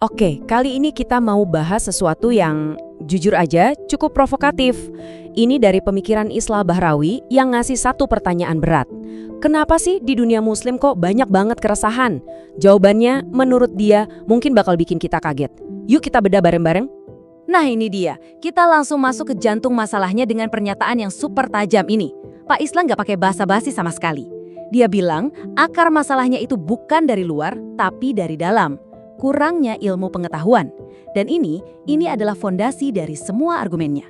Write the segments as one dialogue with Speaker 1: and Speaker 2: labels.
Speaker 1: Oke, kali ini kita mau bahas sesuatu yang jujur aja cukup provokatif. Ini dari pemikiran Islah Bahrawi yang ngasih satu pertanyaan berat. Kenapa sih di dunia muslim kok banyak banget keresahan? Jawabannya menurut dia mungkin bakal bikin kita kaget. Yuk kita bedah bareng-bareng.
Speaker 2: Nah ini dia, kita langsung masuk ke jantung masalahnya dengan pernyataan yang super tajam ini. Pak Islah nggak pakai basa-basi sama sekali. Dia bilang akar masalahnya itu bukan dari luar, tapi dari dalam. Kurangnya ilmu pengetahuan. Dan ini adalah fondasi dari semua argumennya.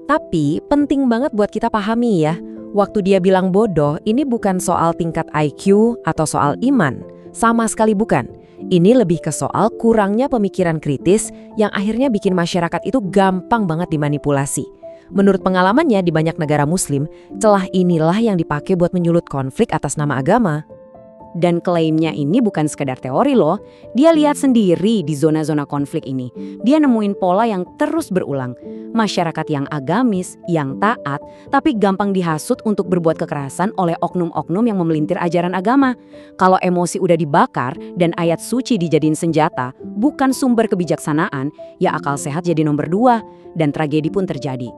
Speaker 1: Tapi penting banget buat kita pahami ya. Waktu dia bilang bodoh, ini bukan soal tingkat IQ atau soal iman. Sama sekali bukan. Ini lebih ke soal kurangnya pemikiran kritis yang akhirnya bikin masyarakat itu gampang banget dimanipulasi. Menurut pengalamannya di banyak negara muslim, celah inilah yang dipakai buat menyulut konflik atas nama agama. Dan klaimnya ini bukan sekedar teori loh, dia lihat sendiri di zona-zona konflik ini. Dia nemuin pola yang terus berulang. Masyarakat yang agamis, yang taat, tapi gampang dihasut untuk berbuat kekerasan oleh oknum-oknum yang memelintir ajaran agama. Kalau emosi udah dibakar dan ayat suci dijadiin senjata, bukan sumber kebijaksanaan, ya akal sehat jadi nomor 2, dan tragedi pun terjadi.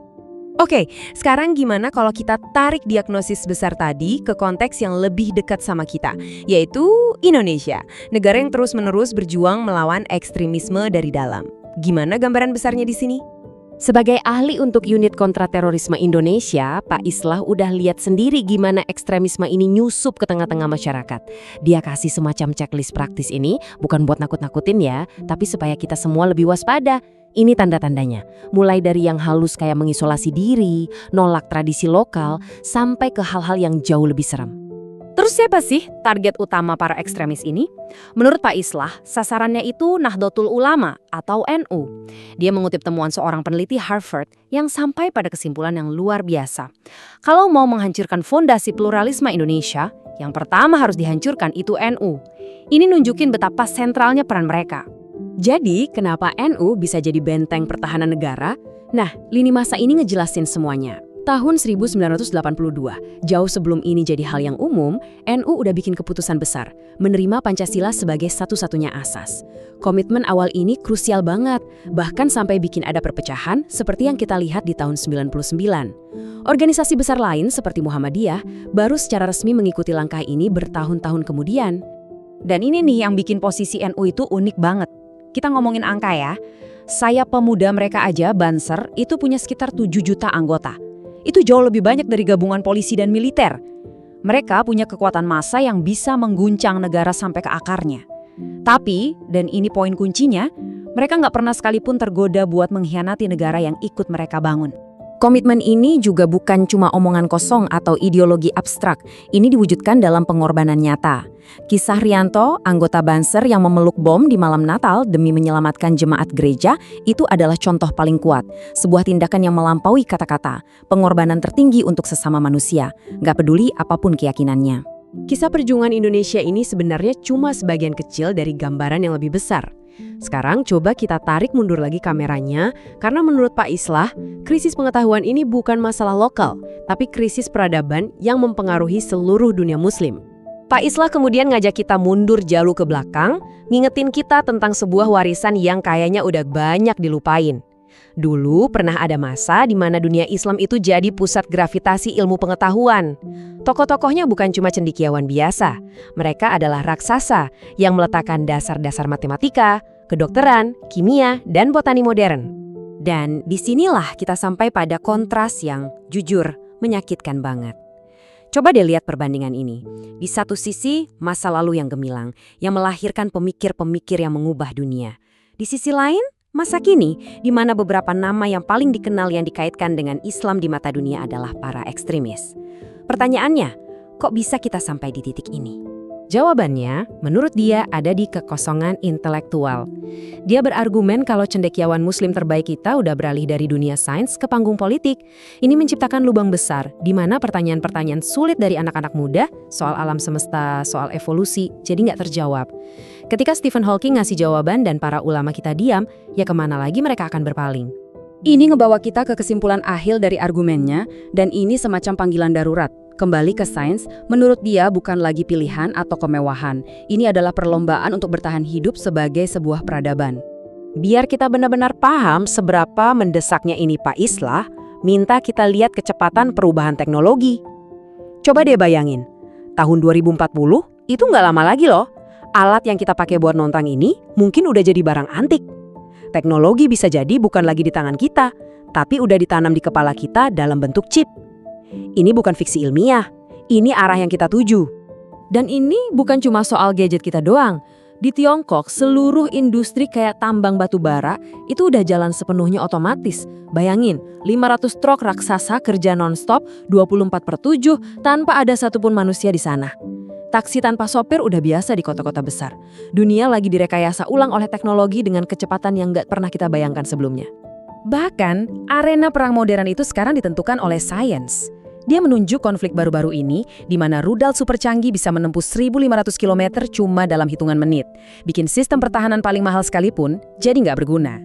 Speaker 1: Oke, sekarang gimana kalau kita tarik diagnosis besar tadi ke konteks yang lebih dekat sama kita, yaitu Indonesia, negara yang terus-menerus berjuang melawan ekstremisme dari dalam. Gimana gambaran besarnya di sini? Sebagai ahli untuk unit kontraterorisme Indonesia, Pak Islah udah lihat sendiri gimana ekstremisme ini nyusup ke tengah-tengah masyarakat. Dia kasih semacam checklist praktis ini, bukan buat nakut-nakutin ya, tapi supaya kita semua lebih waspada. Ini tanda-tandanya, mulai dari yang halus kayak mengisolasi diri, nolak tradisi lokal, sampai ke hal-hal yang jauh lebih serem. Terus siapa sih target utama para ekstremis ini? Menurut Pak Islah, sasarannya itu Nahdlatul Ulama atau NU. Dia mengutip temuan seorang peneliti Harvard yang sampai pada kesimpulan yang luar biasa. Kalau mau menghancurkan fondasi pluralisme Indonesia, yang pertama harus dihancurkan itu NU. Ini nunjukin betapa sentralnya peran mereka. Jadi, kenapa NU bisa jadi benteng pertahanan negara? Nah, lini masa ini ngejelasin semuanya. Tahun 1982, jauh sebelum ini jadi hal yang umum, NU udah bikin keputusan besar, menerima Pancasila sebagai satu-satunya asas. Komitmen awal ini krusial banget, bahkan sampai bikin ada perpecahan seperti yang kita lihat di tahun 99. Organisasi besar lain seperti Muhammadiyah baru secara resmi mengikuti langkah ini bertahun-tahun kemudian.
Speaker 2: Dan ini nih yang bikin posisi NU itu unik banget. Kita ngomongin angka ya, Sayap Pemuda mereka aja, Banser, itu punya sekitar 7 juta anggota. Itu jauh lebih banyak dari gabungan polisi dan militer. Mereka punya kekuatan massa yang bisa mengguncang negara sampai ke akarnya. Tapi, dan ini poin kuncinya, mereka nggak pernah sekalipun tergoda buat mengkhianati negara yang ikut mereka bangun.
Speaker 1: Komitmen ini juga bukan cuma omongan kosong atau ideologi abstrak, ini diwujudkan dalam pengorbanan nyata. Kisah Rianto, anggota Banser yang memeluk bom di malam Natal demi menyelamatkan jemaat gereja, itu adalah contoh paling kuat. Sebuah tindakan yang melampaui kata-kata, pengorbanan tertinggi untuk sesama manusia, nggak peduli apapun keyakinannya. Kisah perjuangan Indonesia ini sebenarnya cuma sebagian kecil dari gambaran yang lebih besar. Sekarang coba kita tarik mundur lagi kameranya, karena menurut Pak Islah, krisis pengetahuan ini bukan masalah lokal, tapi krisis peradaban yang mempengaruhi seluruh dunia muslim. Pak Islah kemudian ngajak kita mundur jauh ke belakang, ngingetin kita tentang sebuah warisan yang kayaknya udah banyak dilupain. Dulu pernah ada masa di mana dunia Islam itu jadi pusat gravitasi ilmu pengetahuan. Tokoh-tokohnya bukan cuma cendekiawan biasa. Mereka adalah raksasa yang meletakkan dasar-dasar matematika, kedokteran, kimia, dan botani modern. Dan disinilah kita sampai pada kontras yang jujur menyakitkan banget. Coba deh lihat perbandingan ini. Di satu sisi, masa lalu yang gemilang, yang melahirkan pemikir-pemikir yang mengubah dunia. Di sisi lain, masa kini, di mana beberapa nama yang paling dikenal yang dikaitkan dengan Islam di mata dunia adalah para ekstremis. Pertanyaannya, kok bisa kita sampai di titik ini? Jawabannya, menurut dia ada di kekosongan intelektual. Dia berargumen kalau cendekiawan muslim terbaik kita udah beralih dari dunia sains ke panggung politik. Ini menciptakan lubang besar, di mana pertanyaan-pertanyaan sulit dari anak-anak muda, soal alam semesta, soal evolusi, jadi nggak terjawab. Ketika Stephen Hawking ngasih jawaban dan para ulama kita diam, ya kemana lagi mereka akan berpaling?
Speaker 2: Ini ngebawa kita ke kesimpulan akhir dari argumennya, dan ini semacam panggilan darurat. Kembali ke sains, menurut dia bukan lagi pilihan atau kemewahan. Ini adalah perlombaan untuk bertahan hidup sebagai sebuah peradaban.
Speaker 1: Biar kita benar-benar paham seberapa mendesaknya ini Pak Islah, minta kita lihat kecepatan perubahan teknologi. Coba deh bayangin, tahun 2040 itu nggak lama lagi loh. Alat yang kita pakai buat nonton ini mungkin udah jadi barang antik. Teknologi bisa jadi bukan lagi di tangan kita, tapi udah ditanam di kepala kita dalam bentuk chip. Ini bukan fiksi ilmiah, ini arah yang kita tuju.
Speaker 2: Dan ini bukan cuma soal gadget kita doang. Di Tiongkok, seluruh industri kayak tambang batu bara itu udah jalan sepenuhnya otomatis. Bayangin, 500 truk raksasa kerja non-stop 24/7 tanpa ada satupun manusia di sana. Taksi tanpa sopir udah biasa di kota-kota besar. Dunia lagi direkayasa ulang oleh teknologi dengan kecepatan yang nggak pernah kita bayangkan sebelumnya. Bahkan, arena perang modern itu sekarang ditentukan oleh sains. Dia menunjuk konflik baru-baru ini, di mana rudal super canggih bisa menempuh 1.500 km cuma dalam hitungan menit. Bikin sistem pertahanan paling mahal sekalipun, jadi nggak berguna.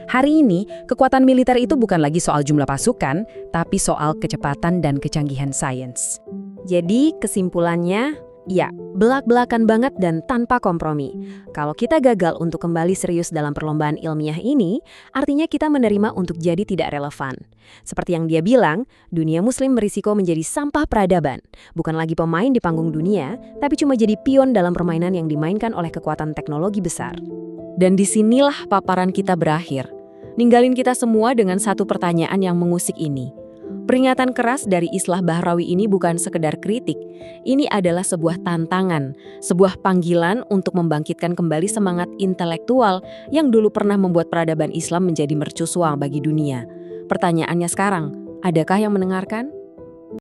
Speaker 2: Hari ini, kekuatan militer itu bukan lagi soal jumlah pasukan, tapi soal kecepatan dan kecanggihan sains.
Speaker 1: Jadi kesimpulannya, ya, belak-belakan banget dan tanpa kompromi. Kalau kita gagal untuk kembali serius dalam perlombaan ilmiah ini, artinya kita menerima untuk jadi tidak relevan. Seperti yang dia bilang, dunia muslim berisiko menjadi sampah peradaban. Bukan lagi pemain di panggung dunia, tapi cuma jadi pion dalam permainan yang dimainkan oleh kekuatan teknologi besar. Dan disinilah paparan kita berakhir. Ninggalin kita semua dengan satu pertanyaan yang mengusik ini. Peringatan keras dari Islah Bahrawi ini bukan sekedar kritik. Ini adalah sebuah tantangan, sebuah panggilan untuk membangkitkan kembali semangat intelektual yang dulu pernah membuat peradaban Islam menjadi mercusuar bagi dunia. Pertanyaannya sekarang, adakah yang mendengarkan?